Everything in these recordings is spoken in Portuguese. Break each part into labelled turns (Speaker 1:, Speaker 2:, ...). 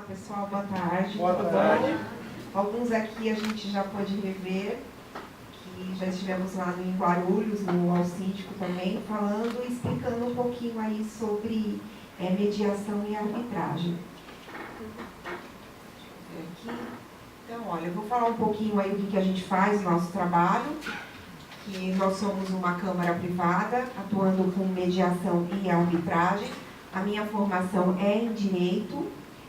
Speaker 1: pessoal, boa tarde.
Speaker 2: Boa tarde.
Speaker 1: Alguns aqui a gente já pôde rever, que já estivemos lá em Guarulhos, no Alcíntico também, falando e explicando um pouquinho aí sobre mediação e arbitragem. Aqui. Então, olha, eu vou falar um pouquinho aí do que a gente faz no nosso trabalho, que nós somos uma câmara privada, atuando com mediação e arbitragem. A minha formação é em Direito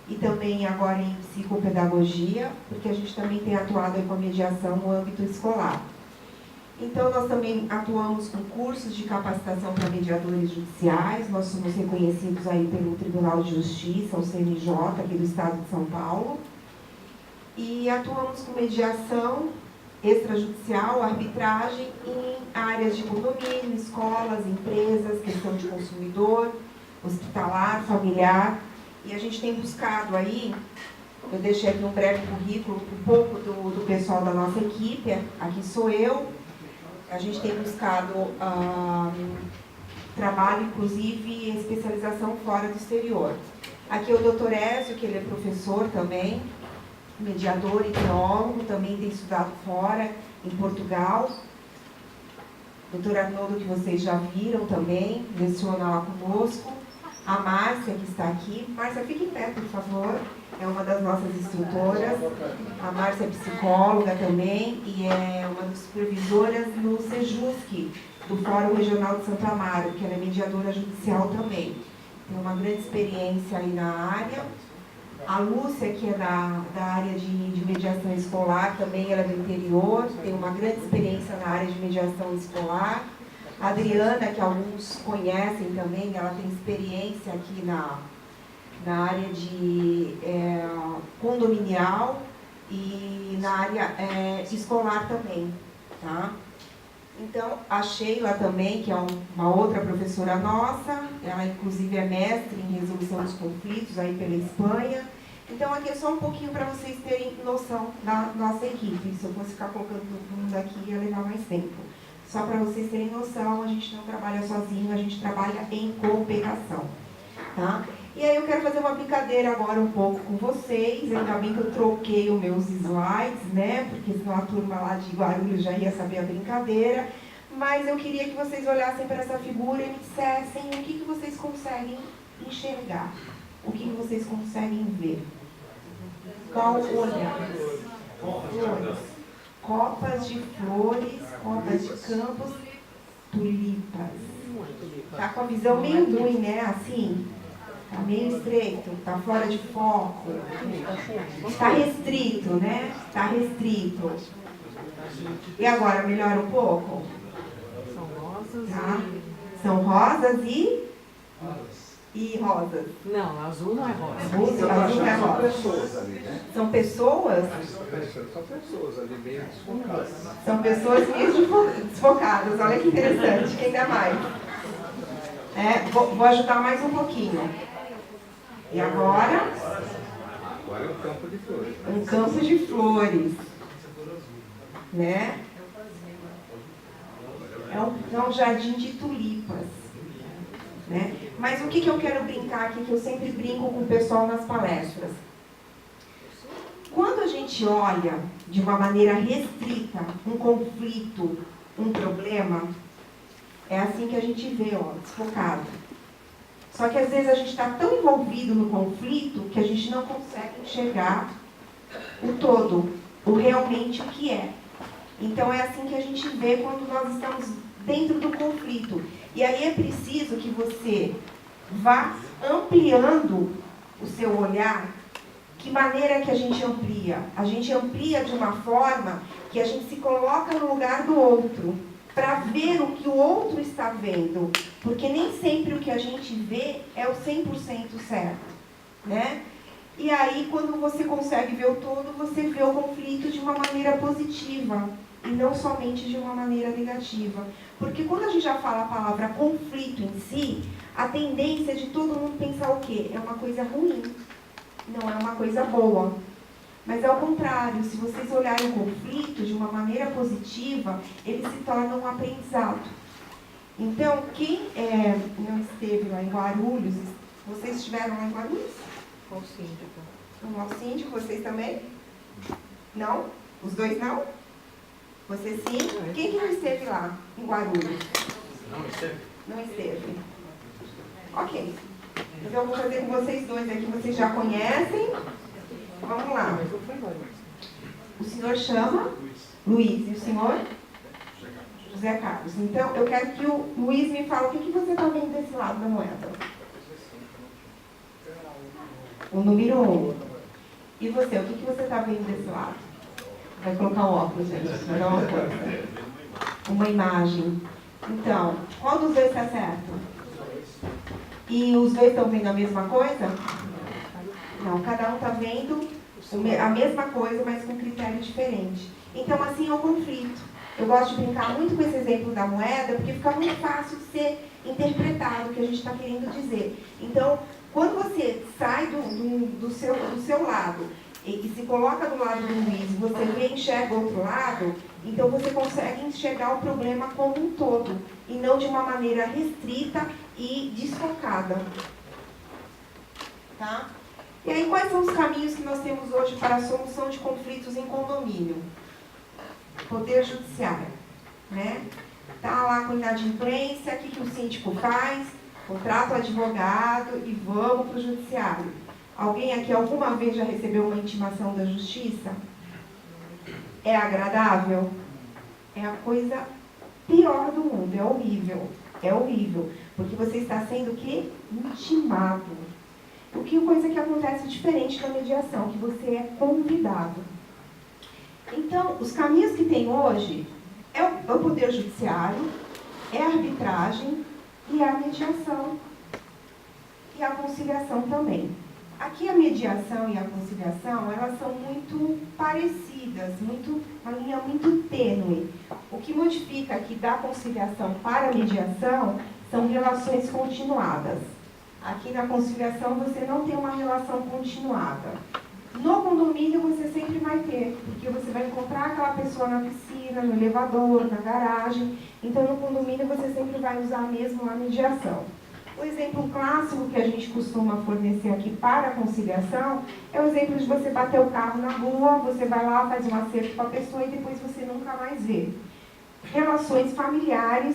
Speaker 1: e também agora em Psicopedagogia, porque a gente também tem atuado com a mediação no âmbito escolar. Então, nós também atuamos com cursos de capacitação para mediadores judiciais, nós somos reconhecidos aí pelo Tribunal de Justiça, o CNJ, aqui do Estado de São Paulo, e atuamos com mediação extrajudicial, arbitragem em áreas de condomínio, escolas, empresas, questão de consumidor, hospitalar, familiar, e a gente tem buscado aí, eu deixei aqui um breve currículo, um pouco do pessoal da nossa equipe, aqui sou eu, a gente tem buscado trabalho, inclusive, e especialização fora do exterior. Aqui é o Dr. Ézio, que ele é professor também, mediador e teólogo, também tem estudado fora, em Portugal. Dr. Arnoldo, que vocês já viram também, leciona lá conosco. A Márcia, que está aqui. Márcia, fique em pé, por favor. É uma das nossas instrutoras. A Márcia é psicóloga também e é uma das supervisoras no SEJUSC, do Fórum Regional de Santo Amaro, que ela é mediadora judicial também. Tem uma grande experiência aí na área. A Lúcia, que é da área de mediação escolar, também ela é do interior, tem uma grande experiência na área de mediação escolar. A Adriana, que alguns conhecem também, ela tem experiência aqui na área de condominial e na área escolar também, tá? Então, a Sheila também, que é uma outra professora nossa, ela inclusive é mestre em resolução dos conflitos aí pela Espanha. Então, aqui é só um pouquinho para vocês terem noção da nossa equipe. Se eu fosse ficar colocando todo mundo aqui, ia levar mais tempo. Só para vocês terem noção, a gente não trabalha sozinho, a gente trabalha em cooperação, tá? E aí eu quero fazer uma brincadeira agora um pouco com vocês, ainda bem que eu troquei os meus slides, né? Porque senão a turma lá de Guarulhos já ia saber a brincadeira. Mas eu queria que vocês olhassem para essa figura e me dissessem o que vocês conseguem enxergar, o que vocês conseguem ver. Qual olhar? Flores. Copas de flores, copas de campos, tulipas. Tá com a visão meio ruim, né? Assim, tá meio estreito, tá fora de foco. Está restrito, né? Está restrito. E agora, melhora um pouco?
Speaker 3: São rosas,
Speaker 1: tá? São rosas e rosas.
Speaker 3: Não, azul não é rosa.
Speaker 1: Azul não é rosa.
Speaker 2: São pessoas ali, né?
Speaker 1: São pessoas?
Speaker 2: São pessoas ali meio desfocadas.
Speaker 1: São pessoas meio desfocadas. Olha que interessante. Quem dá mais? Vou ajudar mais um pouquinho. E agora?
Speaker 2: Agora é um campo de flores.
Speaker 1: Um campo de flores. Né? É um jardim de tulipas. Né? Mas o que eu quero brincar aqui, que eu sempre brinco com o pessoal nas palestras? Quando a gente olha de uma maneira restrita um conflito, um problema, é assim que a gente vê, ó, desfocado. Só que às vezes a gente está tão envolvido no conflito que a gente não consegue enxergar o todo, o realmente o que é. Então é assim que a gente vê quando nós estamos dentro do conflito. E aí é preciso que você vá ampliando o seu olhar. Que maneira que a gente amplia? A gente amplia de uma forma que a gente se coloca no lugar do outro, para ver o que o outro está vendo. Porque nem sempre o que a gente vê é o 100% certo, né? E aí, quando você consegue ver o todo, você vê o conflito de uma maneira positiva e não somente de uma maneira negativa. Porque quando a gente já fala a palavra conflito em si, a tendência é de todo mundo pensar o quê? É uma coisa ruim, não é uma coisa boa. Mas é o contrário, se vocês olharem o conflito de uma maneira positiva, ele se torna um aprendizado. Então, quem não esteve lá em Guarulhos, vocês estiveram lá em Guarulhos?
Speaker 3: Qual síndico?
Speaker 1: O nosso síndico, vocês também? Não? Os dois não? Você sim? Quem que não esteve lá, em Guarulhos?
Speaker 2: Não esteve?
Speaker 1: Não esteve. Ok. Então eu vou fazer com vocês dois aqui, vocês já conhecem. Vamos lá. O senhor chama Luiz e o senhor? José Carlos. Então eu quero que o Luiz me fale o que você está vendo desse lado da moeda. O número 1. E você, o que você está vendo desse lado? Vai colocar o óculos, gente. Vai dar uma coisa. Uma imagem. Então, qual dos dois está certo? E os dois estão vendo a mesma coisa? Não, cada um está vendo a mesma coisa, mas com critério diferente. Então, assim é o conflito. Eu gosto de brincar muito com esse exemplo da moeda, porque fica muito fácil de ser interpretado o que a gente está querendo dizer. Então, quando você sai do seu lado e se coloca do lado do Luiz, você vê e enxerga o outro lado, então você consegue enxergar o problema como um todo, e não de uma maneira restrita e desfocada. Tá? E aí, quais são os caminhos que nós temos hoje para a solução de conflitos em condomínio? Poder judiciário, né? Tá lá com inadimplência, o que o síndico faz? Contrata o advogado e vamos para o judiciário. Alguém aqui alguma vez já recebeu uma intimação da justiça? É agradável? É a coisa pior do mundo, é horrível. É horrível, porque você está sendo o quê? Intimado. O que coisa que acontece diferente na mediação, que você é convidado. Então, os caminhos que tem hoje é o poder judiciário, é a arbitragem e a mediação. E a conciliação também. Aqui a mediação e a conciliação, elas são muito parecidas, uma linha muito tênue. O que modifica aqui da conciliação para a mediação são relações continuadas. Aqui na conciliação você não tem uma relação continuada. No condomínio você sempre vai ter, porque você vai encontrar aquela pessoa na piscina, no elevador, na garagem. Então no condomínio você sempre vai usar mesmo a mediação. O exemplo clássico que a gente costuma fornecer aqui para a conciliação é o exemplo de você bater o carro na rua, você vai lá, faz um acerto com a pessoa e depois você nunca mais vê. Relações familiares,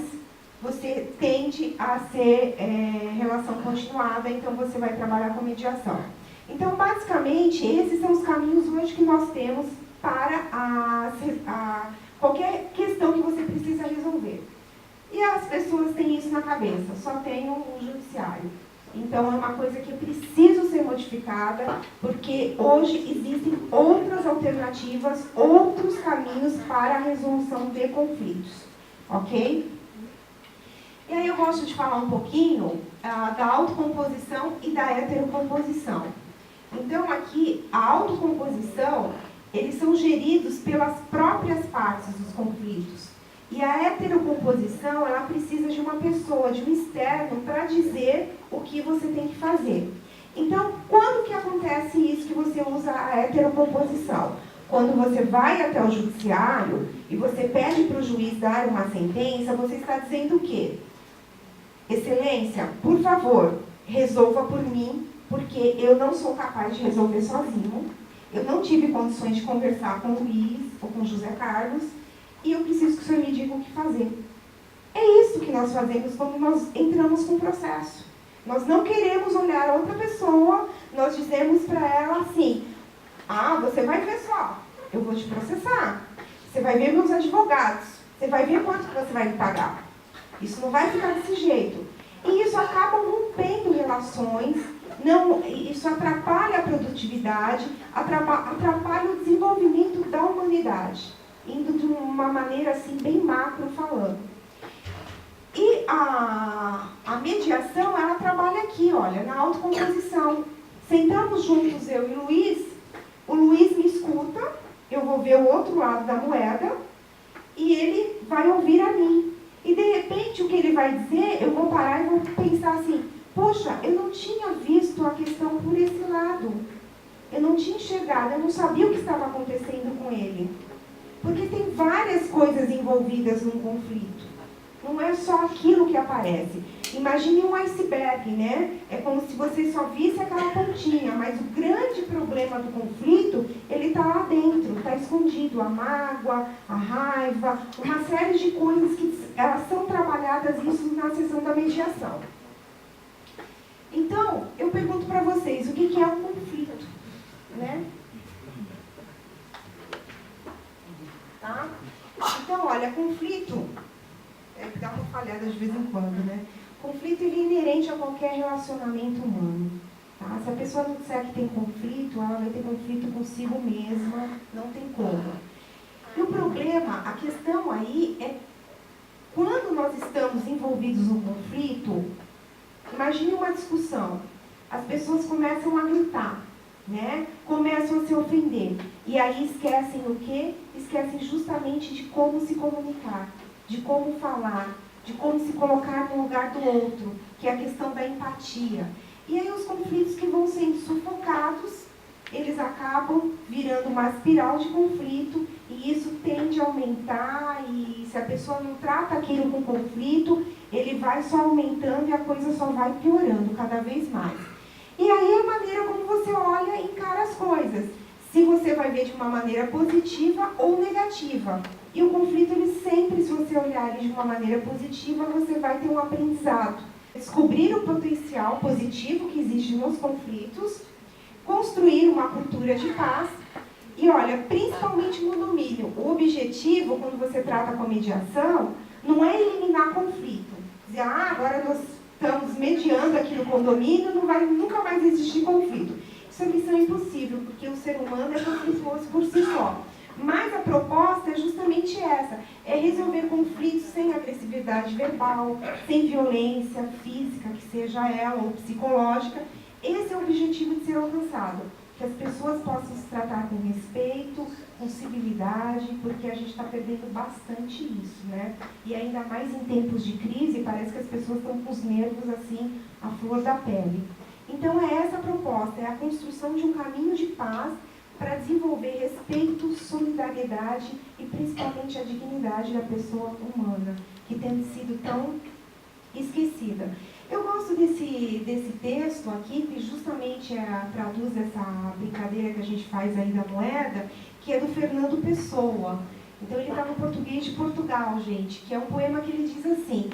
Speaker 1: você tende a ser relação continuada, então você vai trabalhar com mediação. Então, basicamente, esses são os caminhos hoje que nós temos para qualquer questão que você precisa resolver. E as pessoas têm isso na cabeça, só tem o judiciário. Então, é uma coisa que precisa ser modificada, porque hoje existem outras alternativas, outros caminhos para a resolução de conflitos. Ok? E aí eu gosto de falar um pouquinho da autocomposição e da heterocomposição. Então, aqui, a autocomposição, eles são geridos pelas próprias partes dos conflitos. E a heterocomposição, ela precisa de uma pessoa, de um externo, para dizer o que você tem que fazer. Então, quando que acontece isso que você usa a heterocomposição? Quando você vai até o judiciário e você pede para o juiz dar uma sentença, você está dizendo o quê? Excelência, por favor, resolva por mim, porque eu não sou capaz de resolver sozinho. Eu não tive condições de conversar com o Luiz ou com o José Carlos, e eu preciso que o senhor me diga o que fazer. É isso que nós fazemos quando nós entramos com o processo. Nós não queremos olhar a outra pessoa, nós dizemos para ela assim, você vai ver só, eu vou te processar. Você vai ver meus advogados, você vai ver quanto que você vai me pagar. Isso não vai ficar desse jeito. E isso acaba rompendo relações, isso atrapalha a produtividade, atrapalha o desenvolvimento da humanidade. Indo de uma maneira assim, bem macro falando. E a mediação, ela trabalha aqui, olha, na autocomposição. Sentamos juntos, eu e o Luiz me escuta, eu vou ver o outro lado da moeda, e ele vai ouvir a mim. E de repente, o que ele vai dizer, eu vou parar e vou pensar assim, poxa, eu não tinha visto a questão por esse lado. Eu não tinha enxergado, eu não sabia o que estava acontecendo com ele. Porque tem várias coisas envolvidas num conflito. Não é só aquilo que aparece. Imagine um iceberg, né? É como se você só visse aquela pontinha, mas o grande problema do conflito, ele está lá dentro, está escondido. A mágoa, a raiva, uma série de coisas que elas são trabalhadas isso na sessão da mediação. Então, eu pergunto para vocês, o que é um conflito? Né? Tá? Então, olha, conflito, dá uma falhada de vez em quando, né? Conflito ele é inerente a qualquer relacionamento humano. Tá? Se a pessoa não disser que tem conflito, ela vai ter conflito consigo mesma, não tem como. E o problema, a questão aí é, quando nós estamos envolvidos num conflito, imagine uma discussão, as pessoas começam a gritar, né? Começam a se ofender, e aí esquecem o quê? Esquecem justamente de como se comunicar, de como falar, de como se colocar no lugar do outro, que é a questão da empatia. E aí os conflitos que vão sendo sufocados, eles acabam virando uma espiral de conflito, e isso tende a aumentar, e se a pessoa não trata aquilo com conflito, ele vai só aumentando e a coisa só vai piorando cada vez mais. E aí é a maneira como você olha e encara as coisas. Se você vai ver de uma maneira positiva ou negativa. E o conflito, ele sempre, se você olhar ele de uma maneira positiva, você vai ter um aprendizado. Descobrir o potencial positivo que existe nos conflitos, construir uma cultura de paz. E olha, principalmente no domínio. O objetivo, quando você trata com a mediação, não é eliminar conflito. Dizer, agora nós estamos mediando aqui no condomínio, não vai nunca mais existir conflito. Isso é missão impossível, porque o ser humano é conflituoso por si só. Mas a proposta é justamente essa, é resolver conflitos sem agressividade verbal, sem violência física, que seja ela, ou psicológica. Esse é o objetivo de ser alcançado, que as pessoas possam se tratar com respeito, com civilidade, porque a gente está perdendo bastante isso, né? E ainda mais em tempos de crise, parece que as pessoas estão com os nervos assim, à flor da pele. Então é essa a proposta, é a construção de um caminho de paz para desenvolver respeito, solidariedade e principalmente a dignidade da pessoa humana, que tem sido tão esquecida. Eu gosto desse texto aqui, que justamente traduz essa brincadeira que a gente faz aí da moeda, que é do Fernando Pessoa. Então ele está no Português de Portugal, gente, que é um poema que ele diz assim: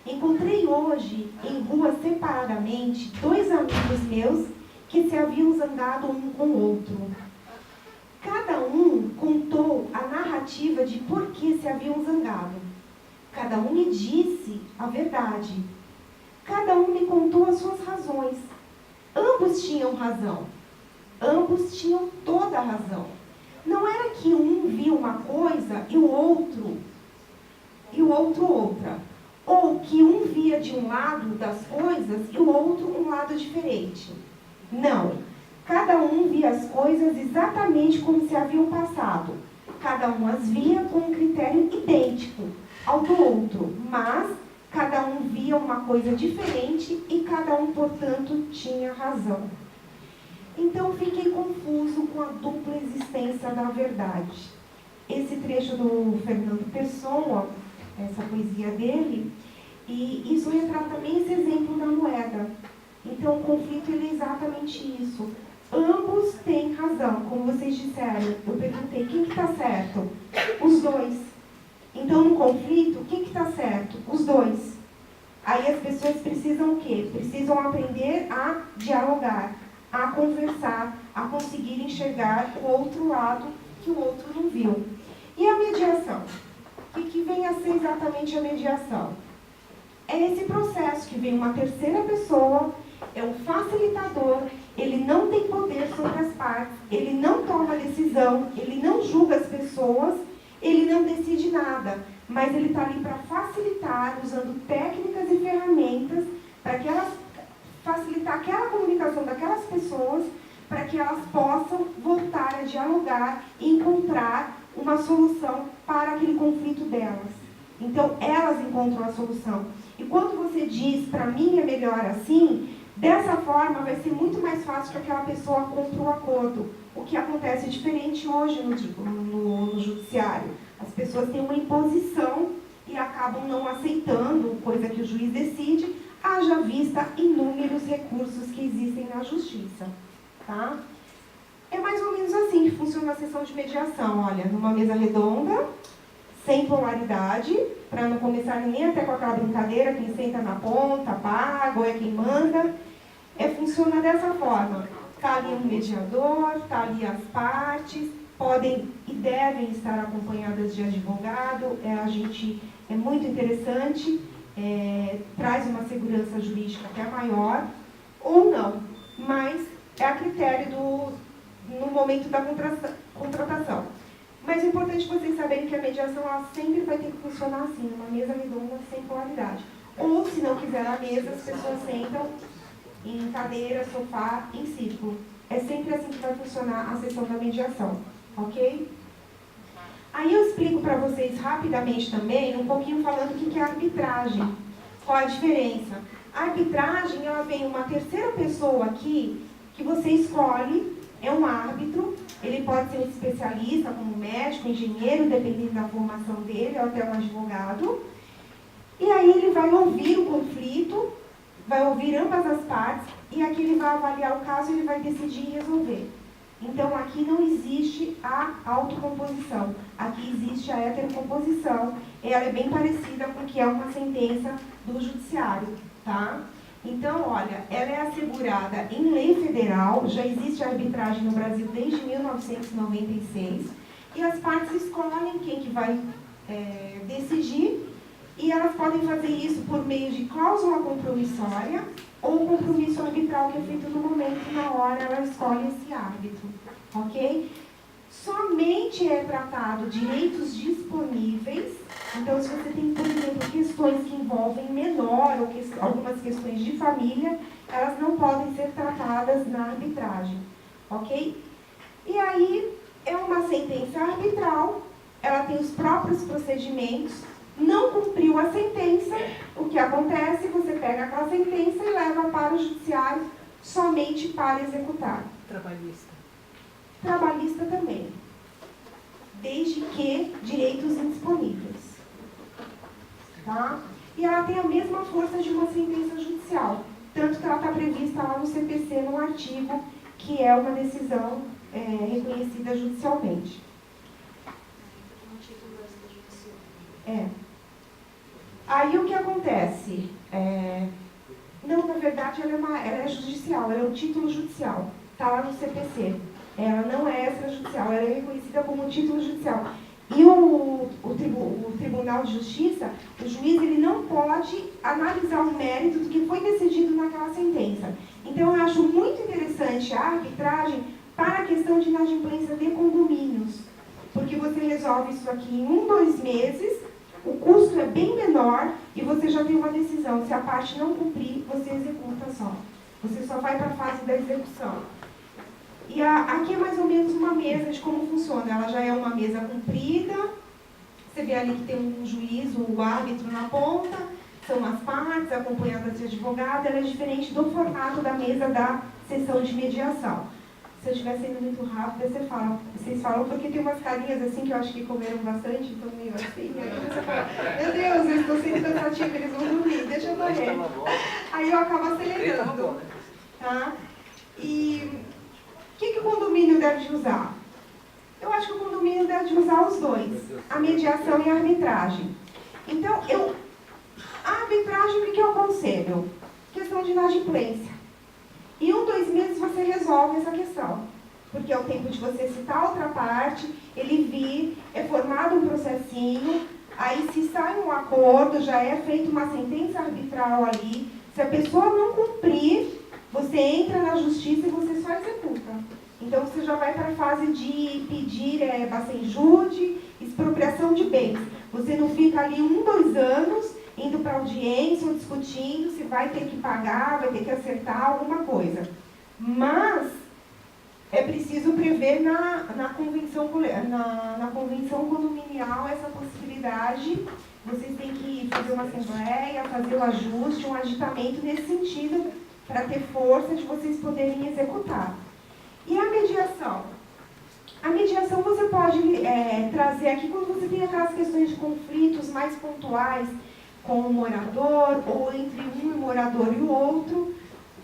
Speaker 1: encontrei hoje, em rua separadamente, 2 amigos meus que se haviam zangado um com o outro. Cada um contou a narrativa de por que se haviam zangado. Cada um me disse a verdade. Cada um me contou as suas razões. Ambos tinham razão. Ambos tinham toda a razão. Não era que um viu uma coisa e o outro outra. Ou que um via de um lado das coisas e o outro um lado diferente. Não. Cada um via as coisas exatamente como se haviam passado. Cada um as via com um critério idêntico ao do outro, mas cada um via uma coisa diferente e cada um, portanto, tinha razão. Então, fiquei confuso com a dupla existência da verdade. Esse trecho do Fernando Pessoa, essa poesia dele, e isso retrata também esse exemplo da moeda. Então, o conflito ele é exatamente isso. Ambos têm razão, como vocês disseram. Eu perguntei, quem que está certo? Os dois. Então, no conflito, quem que está certo? Os dois. Aí as pessoas precisam o quê? Precisam aprender a dialogar, a conversar, a conseguir enxergar o outro lado que o outro não viu. E a mediação? O que vem a ser exatamente a mediação? É esse processo que vem uma terceira pessoa, é um facilitador, ele não tem poder sobre as partes, ele não toma decisão, ele não julga as pessoas, ele não decide nada, mas ele está ali para facilitar, usando técnicas e ferramentas para que elas facilitar aquela comunicação daquelas pessoas, para que elas possam voltar a dialogar e encontrar uma solução para aquele conflito delas. Então, elas encontram a solução. E quando você diz, para mim é melhor assim, dessa forma vai ser muito mais fácil que aquela pessoa cumpra o acordo. O que acontece diferente hoje no judiciário. As pessoas têm uma imposição e e acabam não aceitando coisa que o juiz decide, haja vista inúmeros recursos que existem na justiça. Tá? É mais ou menos assim que funciona a sessão de mediação. Olha, numa mesa redonda, sem polaridade, para não começar nem até com aquela brincadeira, quem senta na ponta, paga, ou é quem manda. Funciona dessa forma. Está ali um mediador, está ali as partes, podem e devem estar acompanhadas de advogado. É muito interessante, traz uma segurança jurídica até maior, ou não, mas é a critério no momento da contratação. Mas é importante vocês saberem que a mediação ela sempre vai ter que funcionar assim, numa mesa redonda sem polaridade. Ou, se não quiser a mesa, as pessoas sentam em cadeira, sofá, em círculo. É sempre assim que vai funcionar a sessão da mediação, ok? Aí eu explico para vocês rapidamente também, um pouquinho falando o que é arbitragem. Qual a diferença? A arbitragem, ela vem uma terceira pessoa aqui, que você escolhe, é um árbitro, ele pode ser um especialista, como médico, engenheiro, dependendo da formação dele, ou até um advogado. E aí ele vai ouvir o conflito, vai ouvir ambas as partes, e aqui ele vai avaliar o caso e ele vai decidir e resolver. Então aqui não existe a autocomposição, aqui existe a heterocomposição, ela é bem parecida com o que é uma sentença do judiciário, tá? Então, olha, ela é assegurada em lei federal, já existe arbitragem no Brasil desde 1996, e as partes escolhem quem que vai decidir, e elas podem fazer isso por meio de cláusula compromissória ou compromisso arbitral que é feito no momento, na hora ela escolhe esse árbitro, ok? Somente é tratado direitos disponíveis. Então, se você tem, por exemplo, questões que envolvem menor ou algumas questões de família, elas não podem ser tratadas na arbitragem, ok? E aí, é uma sentença arbitral, ela tem os próprios procedimentos, não cumpriu a sentença, o que acontece? Você pega aquela sentença e leva para o judiciário somente para executar.
Speaker 3: Trabalhista.
Speaker 1: Trabalhista também, desde que direitos indisponíveis. Tá? E ela tem a mesma força de uma sentença judicial, tanto que ela está prevista lá no CPC, num artigo, que é uma decisão reconhecida judicialmente. Aí o que acontece? Não, na verdade, ela é judicial, ela é um título judicial, está lá no CPC. Ela não é extrajudicial, ela é reconhecida como título judicial. E o Tribunal de Justiça, o juiz, ele não pode analisar o mérito do que foi decidido naquela sentença. Então, eu acho muito interessante a arbitragem para a questão de inadimplência de condomínios, porque você resolve isso aqui em 1, 2 meses, o custo é bem menor e você já tem uma decisão. Se a parte não cumprir, você executa só. Você só vai para a fase da execução. E aqui é mais ou menos uma mesa de como funciona. Ela já é uma mesa comprida. Você vê ali que tem um juiz, o árbitro na ponta. São as partes acompanhadas de advogado. Ela é diferente do formato da mesa da sessão de mediação. Se eu estiver sendo muito rápida, vocês falam, porque tem umas carinhas assim que eu acho que comeram bastante, então meio assim. Aí você fala, meu Deus, eu estou sendo cansativa, eles vão dormir, deixa eu correr. Aí eu acabo acelerando. Tá? E o que o condomínio deve usar? Eu acho que o condomínio deve usar os dois, a mediação e a arbitragem. Então, a arbitragem, o que eu aconselho? Questão de inadimplência. Em 1, 2 meses você resolve essa questão, porque é o tempo de você citar outra parte, ele vir, é formado um processinho, aí se sai um acordo, já é feita uma sentença arbitral ali, se a pessoa não cumprir, você entra na justiça e você só executa. Então você já vai para a fase de pedir bacenjude, expropriação de bens. Você não fica ali 1, 2 anos indo para audiência ou discutindo se vai ter que pagar, vai ter que acertar alguma coisa. Mas é preciso prever na convenção condominial essa possibilidade. Vocês têm que fazer uma assembleia, fazer o ajuste, um aditamento nesse sentido, para ter força de vocês poderem executar. E a mediação? A mediação você pode trazer aqui quando você tem aquelas questões de conflitos mais pontuais com o morador, ou entre um morador e o outro,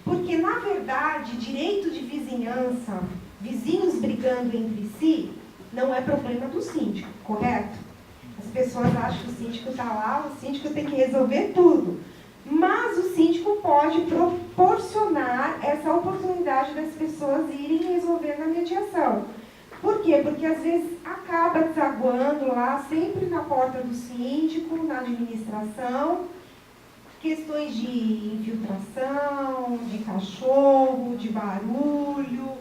Speaker 1: porque, na verdade, direito de vizinhança, vizinhos brigando entre si, não é problema do síndico, correto? As pessoas acham que o síndico está lá, o síndico tem que resolver tudo. Mas o síndico pode proporcionar essa oportunidade das pessoas irem resolver na mediação. Por quê? Porque às vezes acaba desaguando lá, sempre na porta do síndico, na administração, questões de infiltração, de cachorro, de barulho,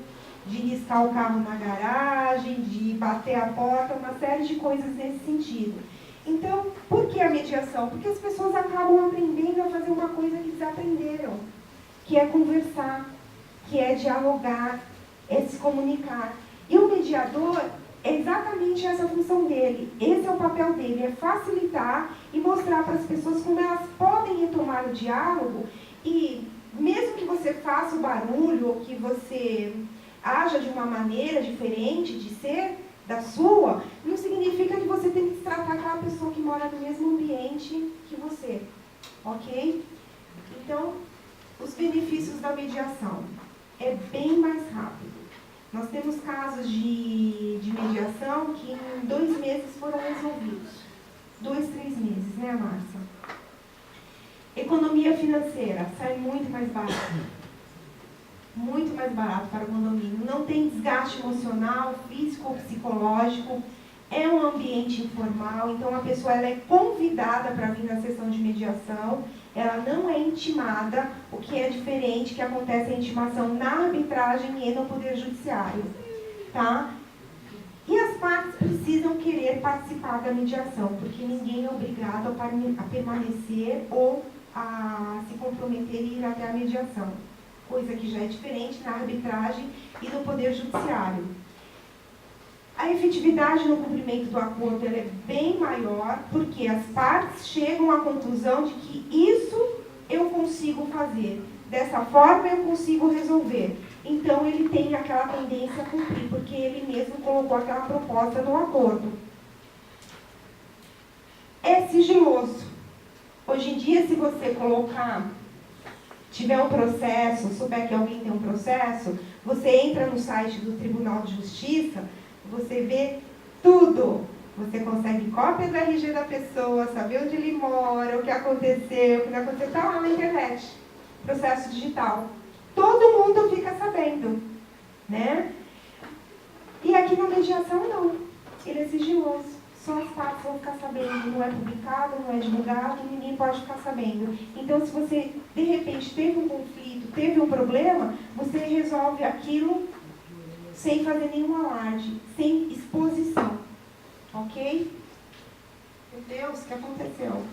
Speaker 1: de riscar o carro na garagem, de bater a porta, uma série de coisas nesse sentido. Então, por que a mediação? Porque as pessoas acabam aprendendo a fazer uma coisa que desaprenderam, que é conversar, que é dialogar, é se comunicar. E o mediador é exatamente essa a função dele. Esse é o papel dele, é facilitar e mostrar para as pessoas como elas podem retomar o diálogo e, mesmo que você faça o barulho ou que você haja de uma maneira diferente de ser da sua, não significa que você tem que tratar aquela pessoa que mora no mesmo ambiente que você, ok? Então, os benefícios da mediação é bem mais rápido. Nós temos casos de mediação que em 2 meses foram resolvidos. 2, 3 meses, né, Márcia? Economia financeira, sai muito mais barato. Muito mais barato para o condomínio. Não tem desgaste emocional, físico ou psicológico. É um ambiente informal, então a pessoa ela é convidada para vir na sessão de mediação. Ela não é intimada, o que é diferente, que acontece a intimação na arbitragem e no Poder Judiciário. Tá? E as partes precisam querer participar da mediação, porque ninguém é obrigado a permanecer ou a se comprometer e ir até a mediação. Coisa que já é diferente na arbitragem e no Poder Judiciário. A efetividade no cumprimento do acordo ela é bem maior, porque as partes chegam à conclusão de que isso eu consigo fazer, dessa forma eu consigo resolver. Então ele tem aquela tendência a cumprir, porque ele mesmo colocou aquela proposta no acordo. É sigiloso. Hoje em dia, se você tiver um processo, souber que alguém tem um processo, você entra no site do Tribunal de Justiça, você vê tudo. Você consegue cópia do RG da pessoa, saber onde ele mora, o que aconteceu, o que não aconteceu, está lá na internet. Processo digital. Todo mundo fica sabendo, né? E aqui na mediação não. Ele é sigiloso. Só as partes vão ficar sabendo. Não é publicado, não é divulgado, ninguém pode ficar sabendo. Então, se você, de repente, teve um conflito, teve um problema, você resolve aquilo sem fazer nenhum alarde, sem exposição. Ok? Meu Deus, o que aconteceu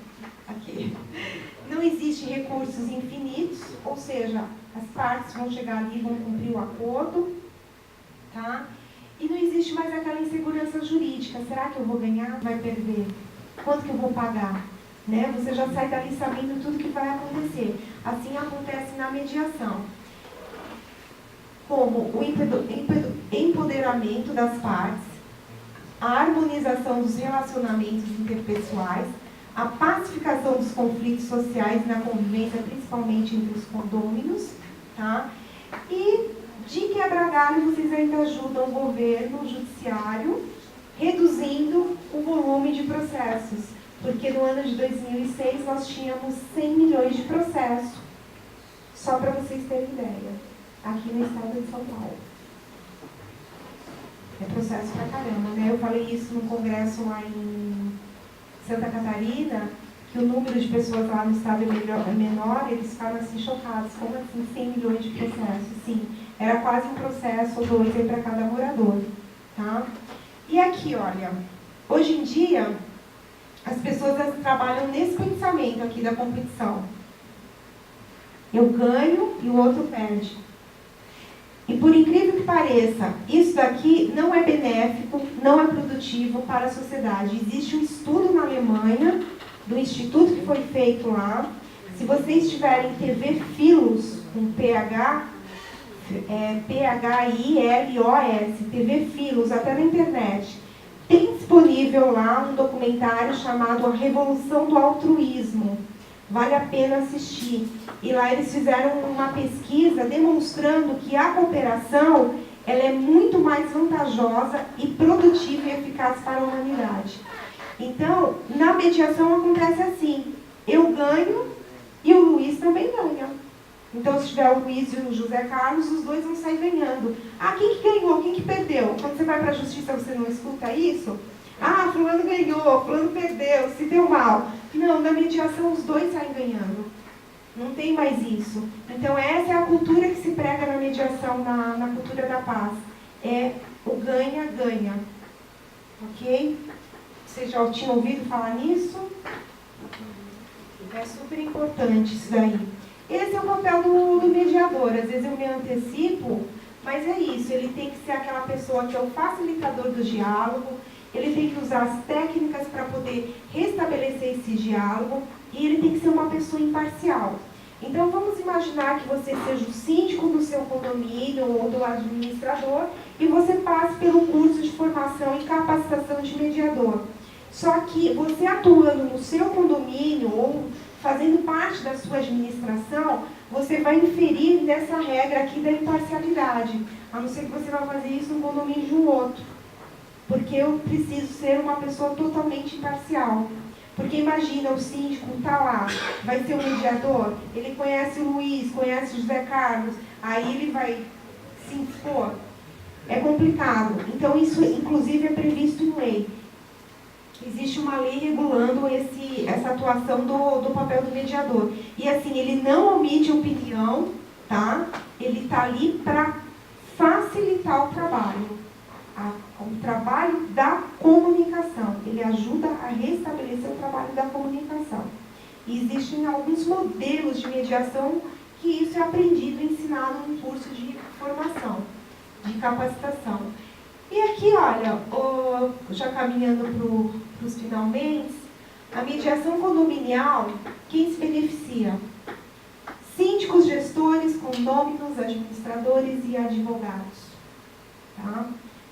Speaker 1: aqui? Não existe recursos infinitos, ou seja, as partes vão chegar ali e vão cumprir o acordo, tá? E não existe mais aquela insegurança jurídica. Será que eu vou ganhar? Vai perder? Quanto que eu vou pagar? Né? Você já sai dali sabendo tudo que vai acontecer. Assim acontece na mediação. Como o empoderamento das partes, a harmonização dos relacionamentos interpessoais, a pacificação dos conflitos sociais na convivência, principalmente entre os condôminos, tá? E de quebra-galho, vocês ainda ajudam o governo, o judiciário, reduzindo o volume de processos. Porque no ano de 2006 nós tínhamos 100 milhões de processos. Só para vocês terem ideia. Aqui no estado de São Paulo. É processo pra caramba, né? Eu falei isso num congresso lá em Santa Catarina, que o número de pessoas lá no estado é menor, eles ficaram assim chocados. Como assim 100 milhões de processos? Sim, era quase um processo ou 2 aí para cada morador. Tá? E aqui, olha, hoje em dia, as pessoas trabalham nesse pensamento aqui da competição. Eu ganho e o outro perde. E por incrível que pareça, isso daqui não é benéfico, não é produtivo para a sociedade. Existe um estudo na Alemanha, do instituto que foi feito lá. Se vocês tiverem TV Filos, com PH, PHILOS, TV Filos, até na internet. Tem disponível lá um documentário chamado A Revolução do Altruísmo. Vale a pena assistir. E lá eles fizeram uma pesquisa demonstrando que a cooperação ela é muito mais vantajosa e produtiva e eficaz para a humanidade. Então, na mediação acontece assim. Eu ganho e o Luiz também ganha. Então, se tiver o Luiz e o José Carlos, os dois vão sair ganhando. Ah, quem que ganhou? Quem que perdeu? Quando você vai para a justiça, você não escuta isso? Ah, fulano ganhou, fulano perdeu, se deu mal. Não, na mediação os dois saem ganhando. Não tem mais isso. Então, essa é a cultura que se prega na mediação, na cultura da paz. É o ganha-ganha. Ok? Vocês já tinham ouvido falar nisso? É super importante isso daí. Esse é o papel do mediador. Às vezes eu me antecipo, mas é isso. Ele tem que ser aquela pessoa que é o facilitador do diálogo, ele tem que usar as técnicas para poder restabelecer esse diálogo e ele tem que ser uma pessoa imparcial. Então vamos imaginar que você seja o síndico do seu condomínio ou do administrador e você passe pelo curso de formação e capacitação de mediador. Só que você atuando no seu condomínio ou fazendo parte da sua administração, você vai inferir nessa regra aqui da imparcialidade, a não ser que você vá fazer isso no condomínio de um outro. Porque eu preciso ser uma pessoa totalmente imparcial. Porque imagina, o síndico está lá, vai ser o mediador, ele conhece o Luiz, conhece o José Carlos, aí ele vai se expor. É complicado. Então isso, inclusive, é previsto em lei. Existe uma lei regulando essa atuação do papel do mediador. E assim, ele não omite opinião, tá? Ele está ali para facilitar o trabalho. O trabalho da comunicação. Ele ajuda a restabelecer o trabalho da comunicação. E existem alguns modelos de mediação que isso é aprendido e ensinado no curso de formação, de capacitação. E aqui, olha, já caminhando para os finalmente, a mediação condominial, quem se beneficia? Síndicos, gestores, condôminos, administradores e advogados. Tá?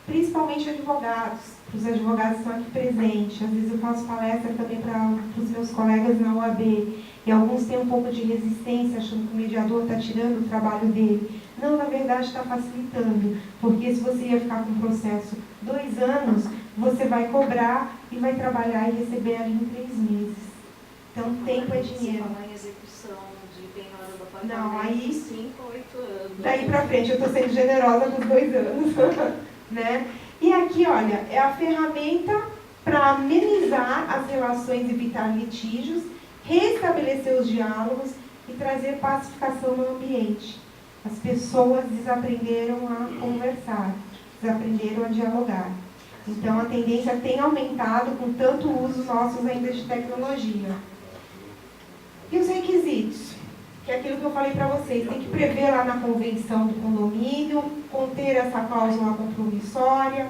Speaker 1: Principalmente advogados, os advogados que estão aqui presentes. Às vezes eu faço palestra também para os meus colegas na OAB, e alguns têm um pouco de resistência, achando que o mediador está tirando o trabalho dele. Não, na verdade está facilitando, porque se você ia ficar com o processo 2 anos, você vai cobrar e vai trabalhar e receber ali em 3 meses. Então, tempo é dinheiro.
Speaker 4: Se falar em execução de penhora do apartamento,
Speaker 1: não, aí
Speaker 4: 5 ou 8 anos.
Speaker 1: Daí para frente, eu estou sendo generosa com os 2 anos. Né? E aqui, olha, é a ferramenta para amenizar as relações e evitar litígios, restabelecer os diálogos e trazer pacificação no ambiente. As pessoas desaprenderam a conversar, desaprenderam a dialogar. Então, a tendência tem aumentado com tanto uso nossos ainda de tecnologia. E os requisitos? Que é aquilo que eu falei para vocês, tem que prever lá na convenção do condomínio, conter essa cláusula compromissória,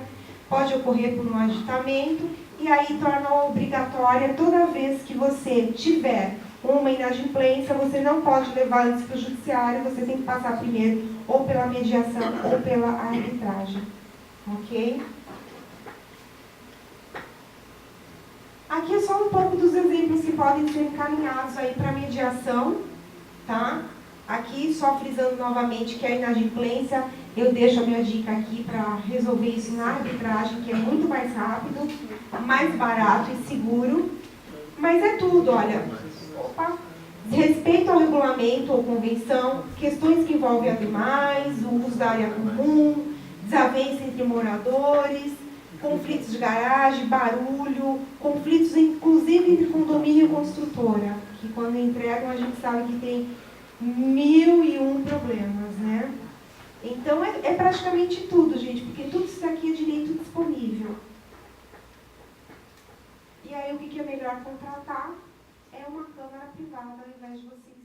Speaker 1: pode ocorrer por um aditamento, e aí torna obrigatória toda vez que você tiver uma inadimplência, você não pode levar antes para o judiciário, você tem que passar primeiro ou pela mediação ou pela arbitragem. Ok? Aqui é só um pouco dos exemplos que podem ser encaminhados aí para mediação. Tá? Aqui, só frisando novamente que a inadimplência, eu deixo a minha dica aqui para resolver isso na arbitragem, que é muito mais rápido, mais barato e seguro. Mas é tudo, olha. Opa! Respeito ao regulamento ou convenção, questões que envolvem animais, o uso da área comum, desavença entre moradores, conflitos de garagem, barulho, conflitos inclusive entre condomínio e construtora, que quando entregam a gente sabe que tem 1001 problemas, né? Então é praticamente tudo, gente, porque tudo isso aqui é direito disponível. E aí o que é melhor contratar é uma câmara privada ao invés de você